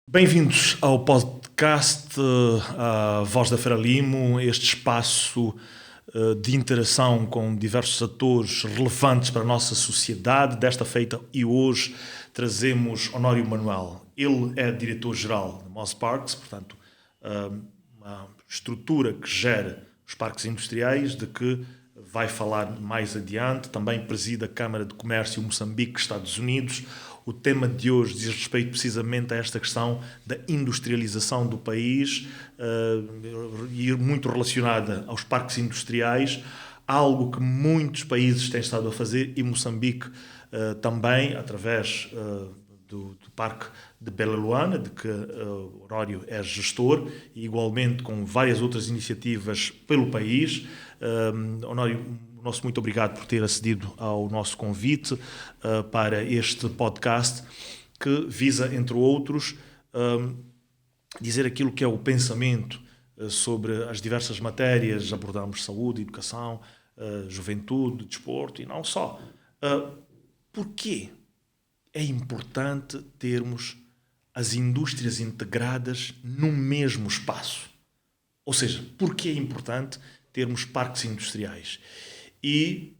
Bem-vindos ao podcast A Voz da Frelimo, este espaço de interação com diversos atores relevantes para a nossa sociedade. Desta feita e hoje trazemos Honório Manuel. Ele é diretor-geral da Moss Parks, portanto, uma estrutura que gera os parques industriais, de que vai falar mais adiante. Também preside a Câmara de Comércio Moçambique, Estados Unidos. O tema de hoje diz respeito precisamente a esta questão da industrialização do país e muito relacionada aos parques industriais, algo que muitos países têm estado a fazer e Moçambique também, através do Parque de Bela Luana, de que o Honório é gestor, e igualmente com várias outras iniciativas pelo país. Honório, nosso muito obrigado por ter acedido ao nosso convite para este podcast que visa, entre outros, dizer aquilo que é o pensamento sobre as diversas matérias. Abordamos saúde, educação, juventude, desporto e não só. Porquê é importante termos as indústrias integradas no mesmo espaço? Ou seja, porquê é importante termos parques industriais? E,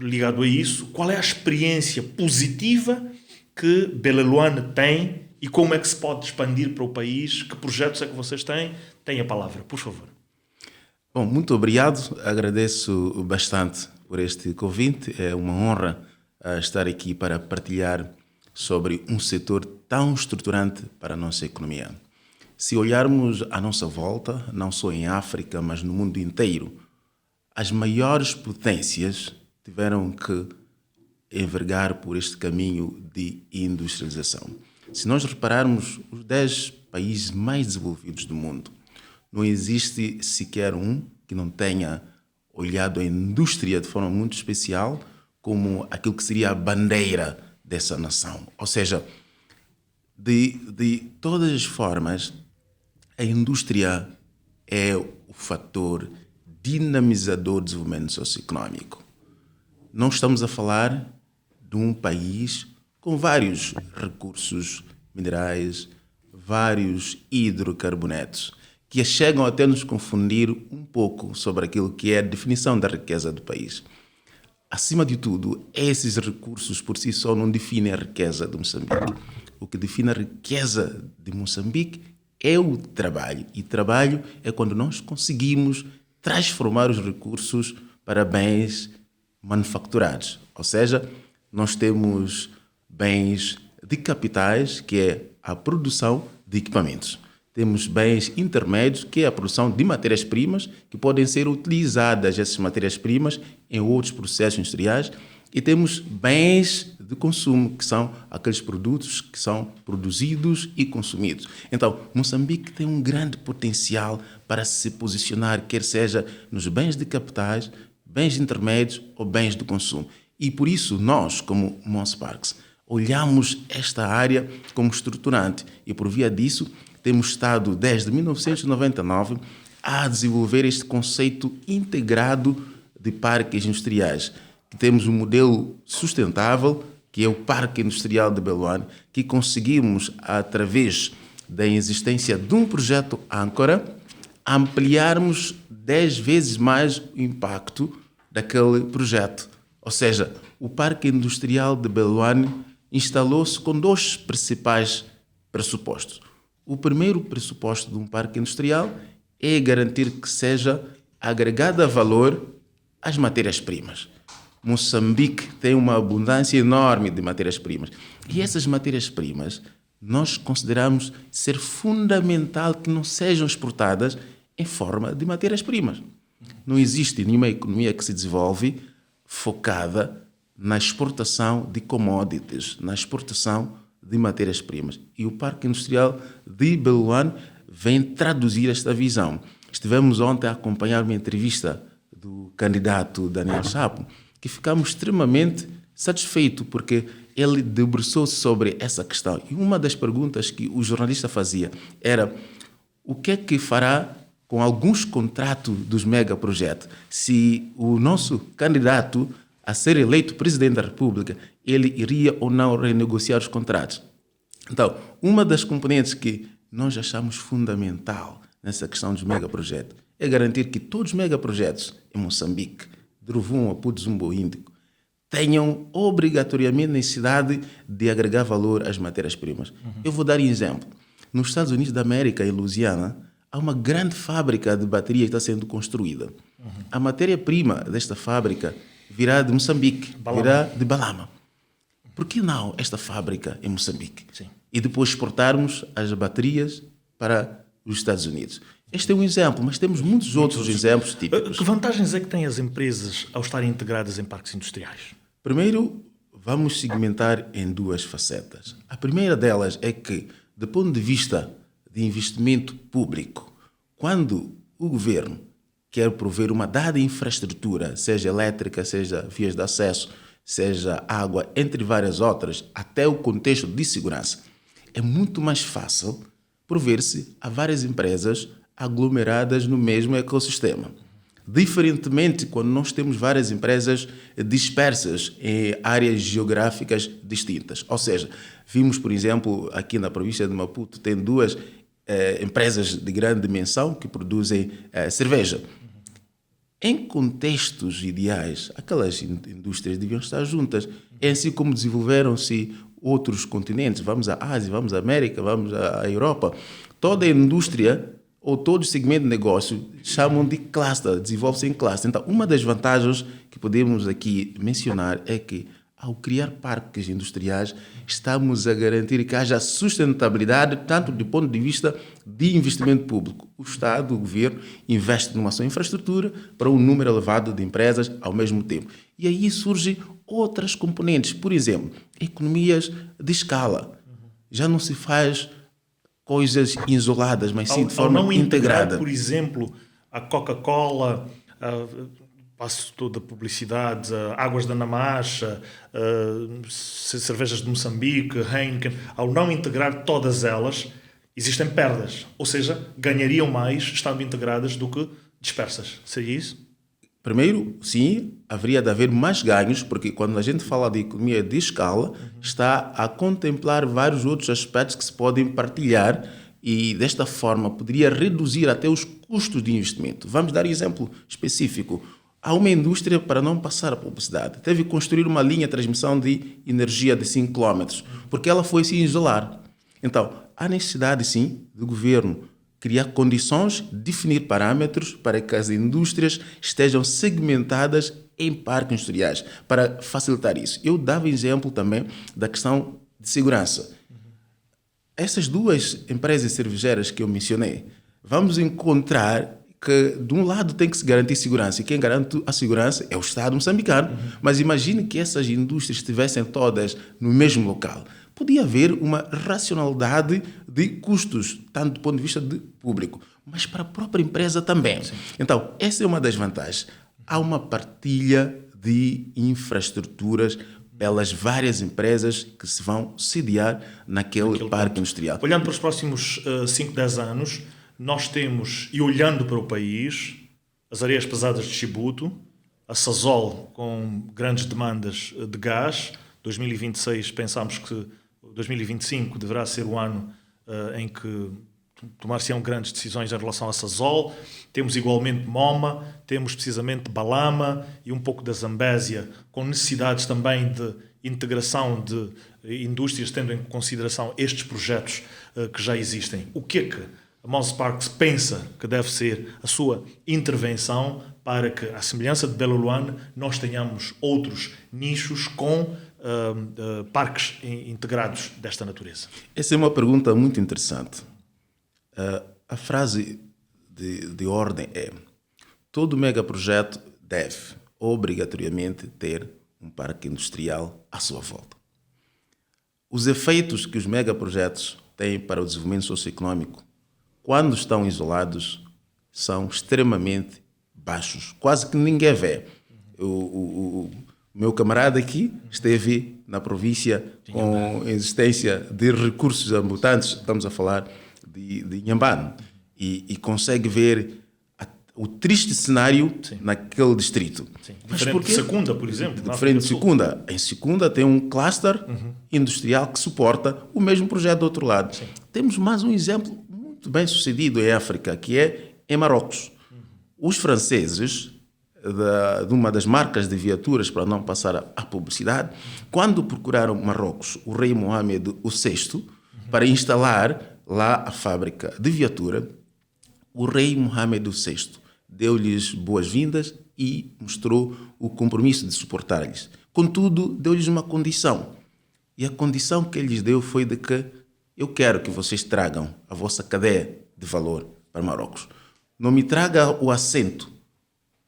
ligado a isso, qual é a experiência positiva que Bela Luana tem e como é que se pode expandir para o país? Que projetos é que vocês têm? Tem a palavra, por favor. Bom, muito obrigado. Agradeço bastante por este convite. É uma honra estar aqui para partilhar sobre um setor tão estruturante para a nossa economia. Se olharmos à nossa volta, não só em África, mas no mundo inteiro, as maiores potências tiveram que envergar por este caminho de industrialização. Se nós repararmos, os 10 países mais desenvolvidos do mundo, não existe sequer um que não tenha olhado a indústria de forma muito especial como aquilo que seria a bandeira dessa nação. Ou seja, de todas as formas, a indústria é o fator dinamizador do desenvolvimento socioeconómico. Não estamos a falar de um país com vários recursos minerais, vários hidrocarbonetos, que chegam até nos confundir um pouco sobre aquilo que é a definição da riqueza do país. Acima de tudo, esses recursos por si só não definem a riqueza de Moçambique. O que define a riqueza de Moçambique é o trabalho. E trabalho é quando nós conseguimos transformar os recursos para bens manufaturados. Ou seja, nós temos bens de capitais, que é a produção de equipamentos. Temos bens intermédios, que é a produção de matérias-primas, que podem ser utilizadas, essas matérias-primas, em outros processos industriais. E temos bens de consumo, que são aqueles produtos que são produzidos e consumidos. Então, Moçambique tem um grande potencial para se posicionar, quer seja nos bens de capitais, bens intermédios ou bens de consumo. E por isso nós, como Moss Parks, olhamos esta área como estruturante e por via disso temos estado desde 1999 a desenvolver este conceito integrado de parques industriais. Temos um modelo sustentável, que é o Parque Industrial de Bela Luana, que conseguimos, através da existência de um projeto âncora, ampliarmos 10 vezes mais o impacto daquele projeto. Ou seja, o Parque Industrial de Bela Luana instalou-se com 2 principais pressupostos. O primeiro pressuposto de um parque industrial é garantir que seja agregada valor às matérias-primas. Moçambique tem uma abundância enorme de matérias-primas. E essas matérias-primas nós consideramos ser fundamental que não sejam exportadas em forma de matérias-primas. Não existe nenhuma economia que se desenvolve focada na exportação de commodities, na exportação de matérias-primas. E o Parque Industrial de Bela Luana vem traduzir esta visão. Estivemos ontem a acompanhar uma entrevista do candidato Daniel Chapo, que ficamos extremamente satisfeitos, porque ele debruçou-se sobre essa questão. E uma das perguntas que o jornalista fazia era o que é que fará com alguns contratos dos megaprojetos se o nosso candidato a ser eleito presidente da República, ele iria ou não renegociar os contratos. Então, uma das componentes que nós achamos fundamental nessa questão dos megaprojetos é garantir que todos os megaprojetos em Moçambique, de Rovuma a Puto Zumbo Índico, tenham obrigatoriamente necessidade de agregar valor às matérias-primas. Eu vou dar um exemplo. Nos Estados Unidos da América, em Louisiana, há uma grande fábrica de baterias que está sendo construída. A matéria-prima desta fábrica virá de Moçambique, virá de Balama. Por que não esta fábrica em Moçambique? Sim. E depois exportarmos as baterias para os Estados Unidos. Este é um exemplo, mas temos muitos outros exemplos típicos. Que vantagens é que têm as empresas ao estarem integradas em parques industriais? Primeiro, vamos segmentar em duas facetas. A primeira delas é que, do ponto de vista de investimento público, quando o governo quer prover uma dada infraestrutura, seja elétrica, seja vias de acesso, seja água, entre várias outras, até o contexto de segurança, é muito mais fácil prover-se a várias empresas aglomeradas no mesmo ecossistema. Diferentemente, quando nós temos várias empresas dispersas em áreas geográficas distintas. Ou seja, vimos, por exemplo, aqui na província de Maputo, tem duas empresas de grande dimensão que produzem cerveja. Em contextos ideais, aquelas indústrias deviam estar juntas. É assim como desenvolveram-se outros continentes. Vamos à Ásia, vamos à América, vamos à Europa. Toda a indústria ou todo segmento de negócio chamam de cluster, desenvolve-se em cluster. Então, uma das vantagens que podemos aqui mencionar é que, ao criar parques industriais, estamos a garantir que haja sustentabilidade, tanto do ponto de vista de investimento público. O Estado, o governo, investe numa sua infraestrutura para um número elevado de empresas ao mesmo tempo. E aí surgem outras componentes. Por exemplo, economias de escala. Já não se faz coisas isoladas, mas sim de forma integrada. Por exemplo, a Coca-Cola, passo toda a publicidade, Águas da Namacha, cervejas de Moçambique, Heineken, ao não integrar todas elas, existem perdas. Ou seja, ganhariam mais estando integradas do que dispersas. Seria isso? Primeiro, sim, haveria de haver mais ganhos, porque quando a gente fala de economia de escala, está a contemplar vários outros aspectos que se podem partilhar e, desta forma, poderia reduzir até os custos de investimento. Vamos dar um exemplo específico. Há uma indústria, para não passar a publicidade, teve que construir uma linha de transmissão de energia de 5 km, porque ela foi se isolar. Então, há necessidade, sim, do governo criar condições, definir parâmetros para que as indústrias estejam segmentadas em parques industriais, para facilitar isso. Eu dava exemplo também da questão de segurança. Essas duas empresas cervejeiras que eu mencionei, vamos encontrar que, de um lado, tem que se garantir segurança, e quem garante a segurança é o Estado moçambicano. Mas imagine que essas indústrias estivessem todas no mesmo local. Podia haver uma racionalidade de custos, tanto do ponto de vista de público, mas para a própria empresa também. Sim. Então, essa é uma das vantagens. Há uma partilha de infraestruturas pelas várias empresas que se vão sediar naquele parque industrial. Olhando para os próximos 5, 10 anos, nós temos, e olhando para o país, as areias pesadas de Chibuto, a Sazol com grandes demandas de gás. 2026 pensamos que 2025 deverá ser o ano em que tomar-se-ão grandes decisões em relação a Sazol. Temos igualmente Moma, temos precisamente Balama e um pouco da Zambésia, com necessidades também de integração de indústrias, tendo em consideração estes projetos que já existem. O que é que a Mons Parks pensa que deve ser a sua intervenção para que, à semelhança de Belo Luane, nós tenhamos outros nichos com parques integrados desta natureza? Essa é uma pergunta muito interessante. A frase de ordem é: todo megaprojeto deve obrigatoriamente ter um parque industrial à sua volta. Os efeitos que os megaprojetos têm para o desenvolvimento socioeconômico, quando estão isolados, são extremamente baixos. Quase que ninguém vê. O O meu camarada aqui esteve na província com existência de recursos abundantes, estamos a falar de Inhambane, e consegue ver o triste cenário naquele distrito. Sim. Diferente de Secunda, por exemplo. Diferente de Secunda. Em Secunda tem um cluster industrial que suporta o mesmo projeto do outro lado. Sim. Temos mais um exemplo muito bem sucedido em África, que é em Marrocos. Os franceses, de uma das marcas de viaturas, para não passar a publicidade, quando procuraram Marrocos o rei Mohamed VI para instalar lá a fábrica de viatura, o rei Mohamed VI deu-lhes boas-vindas e mostrou o compromisso de suportar-lhes. Contudo, deu-lhes uma condição. E a condição que ele lhes deu foi de que eu quero que vocês tragam a vossa cadeia de valor para Marrocos. Não me traga o assento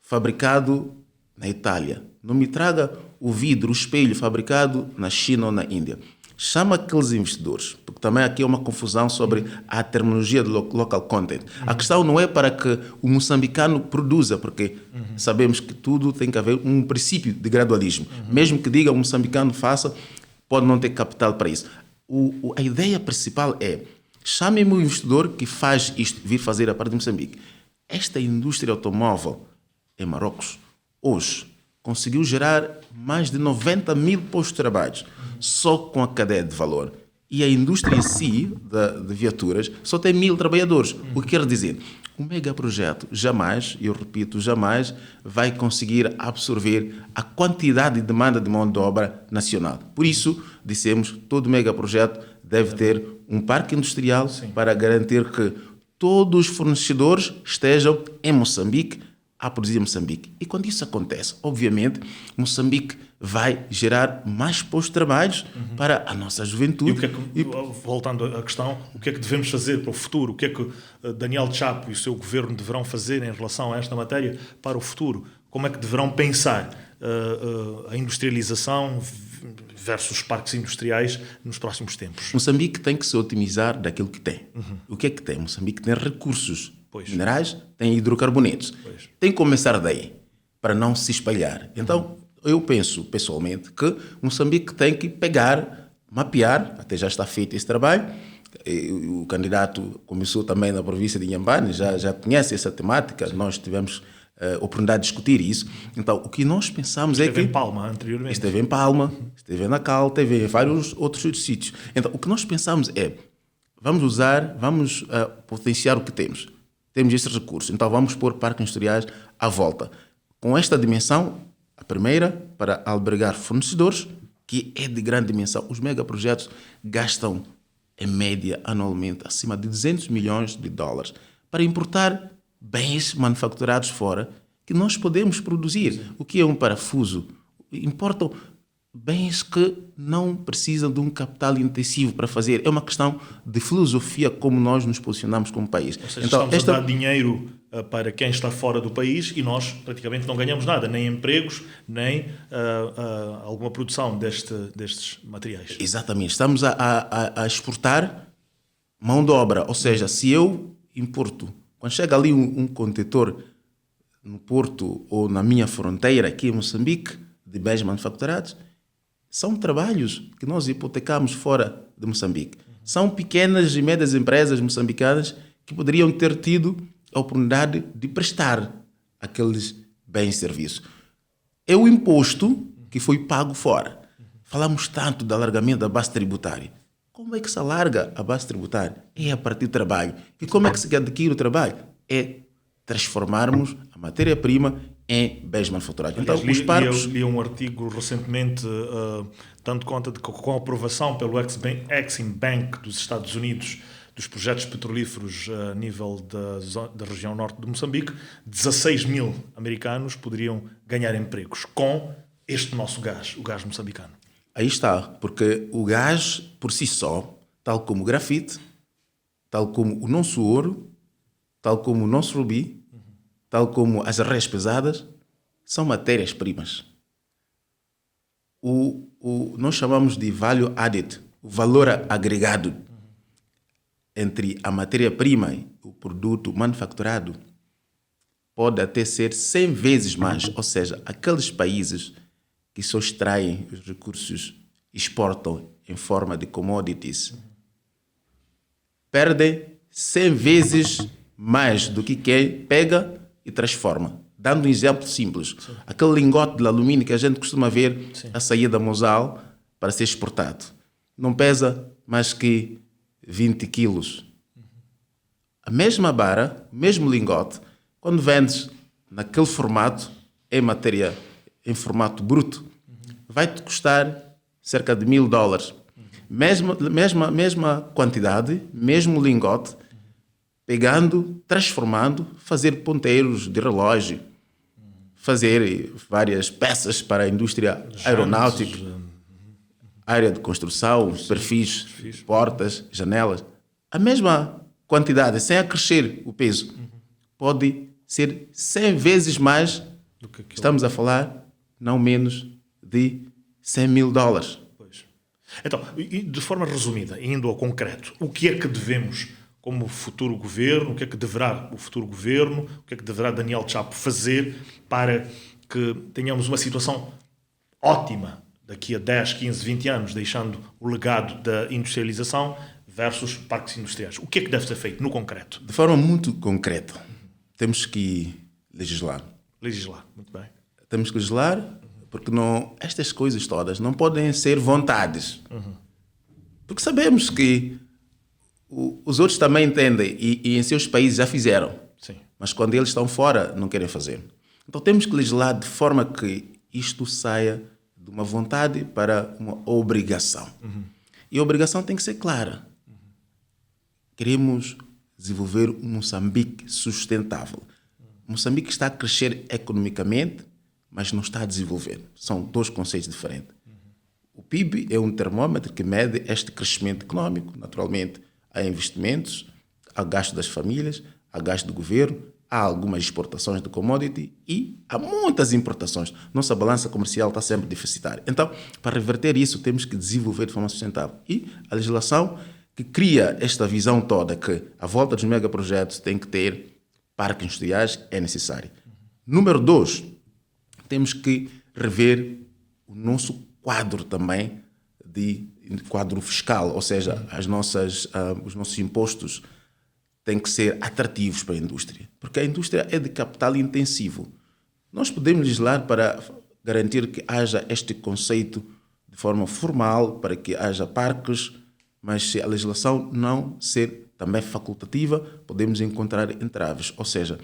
fabricado na Itália. Não me traga o vidro, o espelho fabricado na China ou na Índia. Chama aqueles investidores, porque também aqui é uma confusão sobre a terminologia do local content. A questão não é para que o moçambicano produza, porque sabemos que tudo tem que haver um princípio de gradualismo. Mesmo que diga o moçambicano faça, pode não ter capital para isso. A ideia principal é, chame-me um investidor que faz isto, vir fazer a parte de Moçambique. Esta indústria automóvel em Marrocos, hoje, conseguiu gerar mais de 90 mil postos de trabalho, só com a cadeia de valor. E a indústria em si, de viaturas, só tem 1.000 trabalhadores. O que quer dizer? O megaprojeto jamais, eu repito, jamais vai conseguir absorver a quantidade de demanda de mão de obra nacional. Por isso, dissemos, todo megaprojeto deve ter um parque industrial para garantir que todos os fornecedores estejam em Moçambique, a produzir em Moçambique. E quando isso acontece, obviamente, Moçambique vai gerar mais postos de trabalho para a nossa juventude. E o que é que, voltando à questão, o que é que devemos fazer para o futuro? O que é que Daniel Chapo e o seu governo deverão fazer em relação a esta matéria para o futuro? Como é que deverão pensar a industrialização versus parques industriais nos próximos tempos? Moçambique tem que se otimizar daquilo que tem. O que é que tem? Moçambique tem recursos minerais, tem hidrocarbonetos. Tem que começar daí, para não se espalhar. Então, eu penso, pessoalmente, que Moçambique tem que pegar, mapear, até já está feito esse trabalho. O candidato começou também na província de Inhambane, já conhece essa temática, nós tivemos oportunidade de discutir isso. Então, o que nós pensamos é que... Esteve em Palma anteriormente. Esteve em Palma, esteve em Nacal, esteve em vários outros sítios. Então, o que nós pensamos é, vamos potenciar o que temos. Temos esses recursos, então vamos pôr parques industriais à volta. Com esta dimensão, a primeira, para albergar fornecedores, que é de grande dimensão. Os megaprojetos gastam, em média, anualmente, acima de 200 milhões de dólares para importar bens manufaturados fora que nós podemos produzir. O que é um parafuso? Importam bens que não precisam de um capital intensivo para fazer. É uma questão de filosofia como nós nos posicionamos como país. Ou seja, então, estamos a dar dinheiro para quem está fora do país e nós praticamente não ganhamos nada, nem empregos, nem alguma produção destes materiais. Exatamente. Estamos a exportar mão de obra. Ou seja, se eu importo, quando chega ali um contentor no porto ou na minha fronteira aqui em Moçambique, de bens manufaturados, são trabalhos que nós hipotecamos fora de Moçambique. São pequenas e médias empresas moçambicanas que poderiam ter tido a oportunidade de prestar aqueles bens e serviços. É o imposto que foi pago fora. Falamos tanto do alargamento da base tributária. Como é que se alarga a base tributária? É a partir do trabalho. E como é que se adquire o trabalho? É transformarmos a matéria-prima em bens manufaturados. Então, os parques... li um artigo recentemente, dando conta de que com a aprovação pelo Exim Bank dos Estados Unidos dos projetos petrolíferos a nível da região norte de Moçambique, 16 mil americanos poderiam ganhar empregos com este nosso gás, o gás moçambicano. Aí está, porque o gás, por si só, tal como o grafite, tal como o nosso ouro, tal como o nosso rubi, tal como as arreias pesadas, são matérias-primas. Nós chamamos de value added, o valor agregado entre a matéria-prima e o produto manufaturado pode até ser 100 vezes mais. Ou seja, aqueles países que só extraem os recursos e exportam em forma de commodities, perdem 100 vezes mais do que quem pega e transforma. Dando um exemplo simples, aquele lingote de alumínio que a gente costuma ver a sair da Mosal para ser exportado, não pesa mais que 20 quilos. A mesma barra, o mesmo lingote, quando vendes naquele formato, em formato bruto, vai-te custar cerca de $1.000. Mesma quantidade, mesmo lingote, pegando, transformando, fazer ponteiros de relógio, fazer várias peças para a indústria aeronáutica, área de construção, perfis, portas, janelas. A mesma quantidade, sem acrescer o peso, pode ser 100 vezes mais do que aquilo. Estamos a falar não menos de $100.000. Pois. Então, e de forma resumida, indo ao concreto, o que é que devemos, como futuro governo, o que é que deverá o futuro governo, o que é que deverá Daniel Chapo fazer para que tenhamos uma situação ótima daqui a 10, 15, 20 anos, deixando o legado da industrialização versus parques industriais? O que é que deve ser feito no concreto? De forma muito concreta, temos que legislar. Legislar, muito bem. Temos que legislar porque estas coisas todas não podem ser vontades. Porque sabemos que os outros também entendem e em seus países já fizeram. Sim. Mas quando eles estão fora, não querem fazer. Então temos que legislar de forma que isto saia de uma vontade para uma obrigação. E a obrigação tem que ser clara. Queremos desenvolver um Moçambique sustentável. Moçambique está a crescer economicamente, mas não está a desenvolver. São dois conceitos diferentes. O PIB é um termômetro que mede este crescimento econômico. Naturalmente, há investimentos, há gasto das famílias, há gasto do governo, há algumas exportações de commodity e há muitas importações. Nossa balança comercial está sempre deficitária. Então, para reverter isso, temos que desenvolver de forma sustentável. E a legislação que cria esta visão toda que a volta dos megaprojetos tem que ter parques industriais é necessária. Número 2, temos que rever o nosso quadro também de quadro fiscal, ou seja, os nossos impostos têm que ser atrativos para a indústria, porque a indústria é de capital intensivo. Nós podemos legislar para garantir que haja este conceito de forma formal, para que haja parques, mas se a legislação não ser também facultativa, podemos encontrar entraves. Ou seja,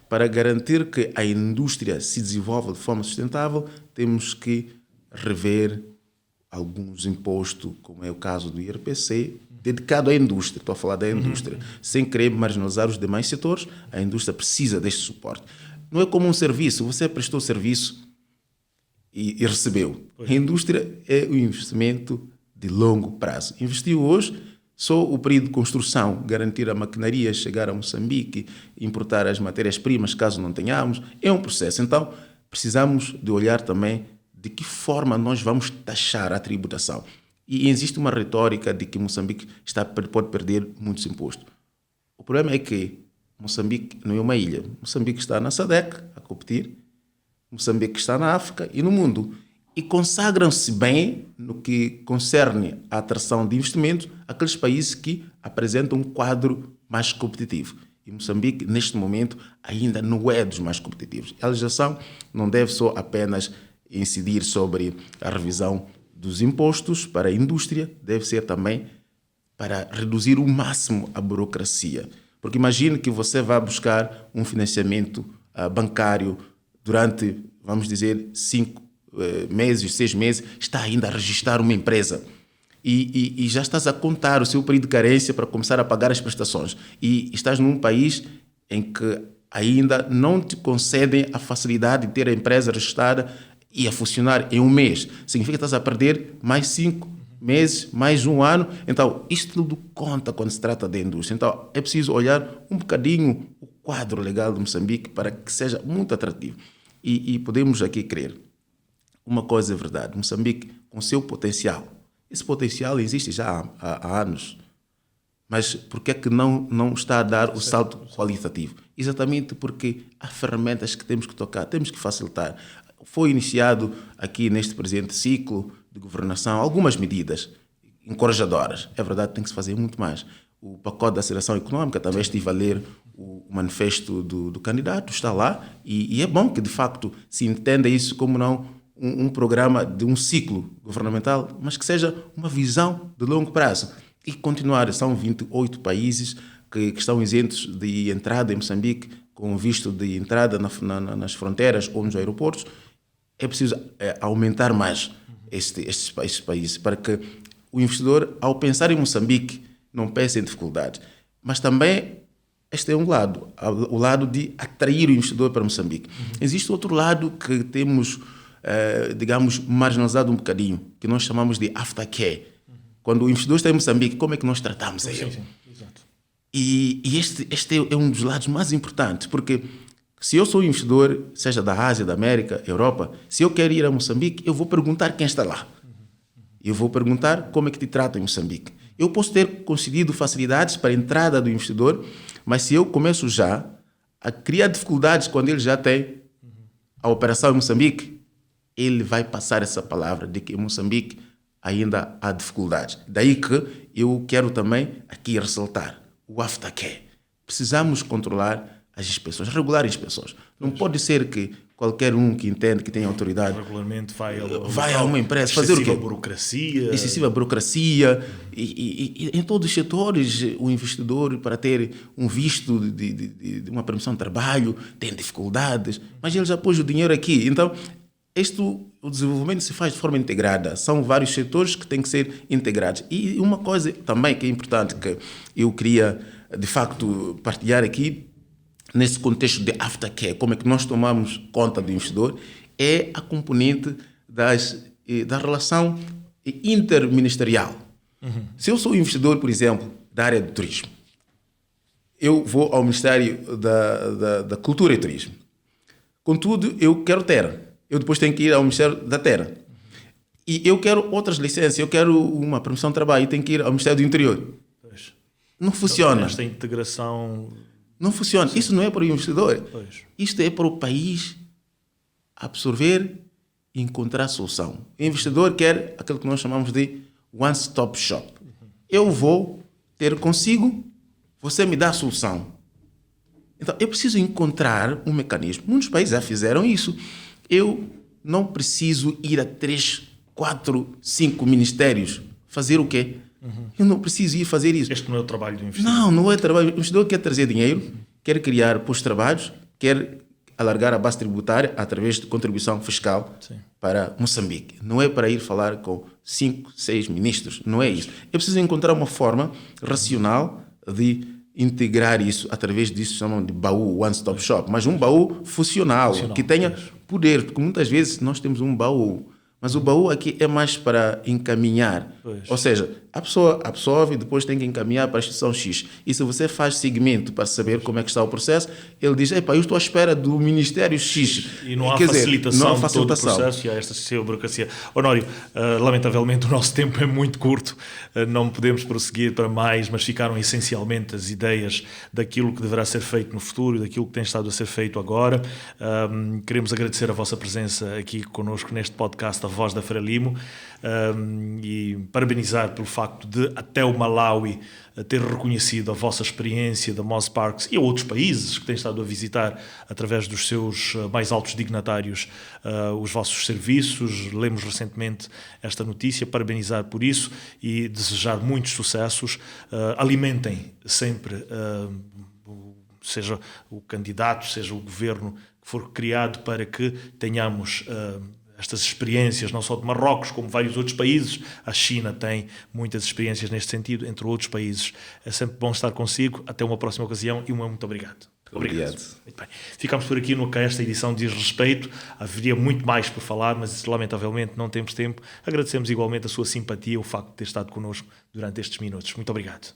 para garantir que a indústria se desenvolva de forma sustentável, temos que rever alguns impostos, como é o caso do IRPC, dedicado à indústria. Estou a falar da indústria. Sem querer marginalizar os demais setores, a indústria precisa deste suporte. Não é como um serviço. Você prestou serviço e recebeu. A indústria é um investimento de longo prazo. Investiu hoje, só o período de construção, garantir a maquinaria, chegar a Moçambique, importar as matérias-primas, caso não tenhamos, é um processo. Então, precisamos de olhar também de que forma nós vamos taxar a tributação. E existe uma retórica de que Moçambique pode perder muitos impostos. O problema é que Moçambique não é uma ilha. Moçambique está na SADC a competir, Moçambique está na África e no mundo. E consagram-se bem no que concerne à atração de investimentos aqueles países que apresentam um quadro mais competitivo. E Moçambique, neste momento, ainda não é dos mais competitivos. A legislação não deve só apenas incidir sobre a revisão dos impostos para a indústria, deve ser também para reduzir o máximo a burocracia. Porque imagine que você vai buscar um financiamento bancário durante, vamos dizer, 5 meses, 6 meses, está ainda a registrar uma empresa. E já estás a contar o seu período de carência para começar a pagar as prestações. E estás num país em que ainda não te concedem a facilidade de ter a empresa registrada e a funcionar em um mês. Significa que estás a perder mais 5 meses, mais um ano. Então, isto tudo conta quando se trata da indústria. Então, é preciso olhar um bocadinho o quadro legal de Moçambique para que seja muito atrativo. E podemos aqui crer. Uma coisa é verdade, Moçambique, com seu potencial, esse potencial existe já há anos, mas por que é que não está a dar o salto qualitativo? Exatamente porque há ferramentas que temos que tocar, temos que facilitar. foi iniciado aqui neste presente ciclo de governação algumas medidas encorajadoras. É verdade, tem que se fazer muito mais. O pacote da aceleração econômica, também estive a ler o manifesto do candidato, está lá, e é bom que, de facto, se entenda isso como não um programa de um ciclo governamental, mas que seja uma visão de longo prazo. E continuar, são 28 países que estão isentos de entrada em Moçambique, com visto de entrada nas fronteiras ou nos aeroportos. É preciso aumentar mais estes países, para que o investidor, ao pensar em Moçambique, não pense em dificuldades. Mas também este é um lado, o lado de atrair o investidor para Moçambique. Existe outro lado que temos, digamos, marginalizado um bocadinho, que nós chamamos de aftercare. Quando o investidor está em Moçambique, como é que nós tratamos ele? Sim, exato. E este é um dos lados mais importantes, porque se eu sou investidor, seja da Ásia, da América, Europa, se eu quero ir a Moçambique, eu vou perguntar quem está lá. Eu vou perguntar como é que te tratam em Moçambique. Eu posso ter concedido facilidades para a entrada do investidor, mas se eu começo já a criar dificuldades quando ele já tem a operação em Moçambique, ele vai passar essa palavra de que em Moçambique ainda há dificuldades. Daí que eu quero também aqui ressaltar o aftercare. Precisamos controlar as inspeções, regular as inspeções. Não pode ser que qualquer um que entende que tem autoridade Regularmente vai a uma empresa fazer o quê? Excessiva burocracia. E em todos os setores, o investidor, para ter um visto de uma permissão de trabalho, tem dificuldades, mas ele já pôs o dinheiro aqui. Então, o desenvolvimento se faz de forma integrada. São vários setores que têm que ser integrados. E uma coisa também que é importante, que eu queria, de facto, partilhar aqui, nesse contexto de aftercare, como é que nós tomamos conta do investidor, é a componente da relação interministerial. Se eu sou investidor, por exemplo, da área do turismo, eu vou ao Ministério da Cultura e Turismo. Contudo, eu quero terra. Eu depois tenho que ir ao Ministério da Terra. E eu quero outras licenças, eu quero uma permissão de trabalho, eu tenho que ir ao Ministério do Interior. Pois. Não funciona. Então, esta integração... Não funciona. Sim. Isso não é para o investidor. Pois. Isto é para o país absorver e encontrar solução. O investidor quer aquilo que nós chamamos de one-stop shop. Eu vou ter consigo, você me dá a solução. Então, eu preciso encontrar um mecanismo. Muitos países já fizeram isso. Eu não preciso ir a 3, 4, 5 ministérios. Fazer o quê? Eu não preciso ir fazer isso. Este não é o trabalho do investidor. Não é trabalho. O investidor quer trazer dinheiro, quer criar postos de trabalho, quer alargar a base tributária através de contribuição fiscal. Sim. Para Moçambique. Não é para ir falar com 5, 6 ministros. Não é isso. É preciso encontrar uma forma racional de integrar isso através disso, chamam de baú, one-stop shop. Mas um baú funcional, que tenha poder. Porque muitas vezes nós temos um baú, mas o baú aqui é mais para encaminhar. Pois. Ou seja, a pessoa absorve e depois tem que encaminhar para a instituição X. E se você faz seguimento para saber como é que está o processo, ele diz, eu estou à espera do Ministério X. E não há facilitação de todo o processo e há esta burocracia. Honório, lamentavelmente o nosso tempo é muito curto, não podemos prosseguir para mais, mas ficaram essencialmente as ideias daquilo que deverá ser feito no futuro e daquilo que tem estado a ser feito agora. Queremos agradecer a vossa presença aqui connosco neste podcast, A Voz da Frelimo, e parabenizar pelo facto de até o Malawi ter reconhecido a vossa experiência da Moz Parks e a outros países que têm estado a visitar através dos seus mais altos dignatários os vossos serviços. Lemos recentemente esta notícia, parabenizar por isso e desejar muitos sucessos. Alimentem sempre, seja o candidato, seja o governo que for criado, para que tenhamos estas experiências, não só de Marrocos, como vários outros países. A China tem muitas experiências neste sentido, entre outros países. É sempre bom estar consigo. Até uma próxima ocasião e muito obrigado. Obrigado. Muito bem. Ficamos por aqui no que esta edição diz respeito. Haveria muito mais por falar, mas lamentavelmente não temos tempo. Agradecemos igualmente a sua simpatia, o facto de ter estado connosco durante estes minutos. Muito obrigado.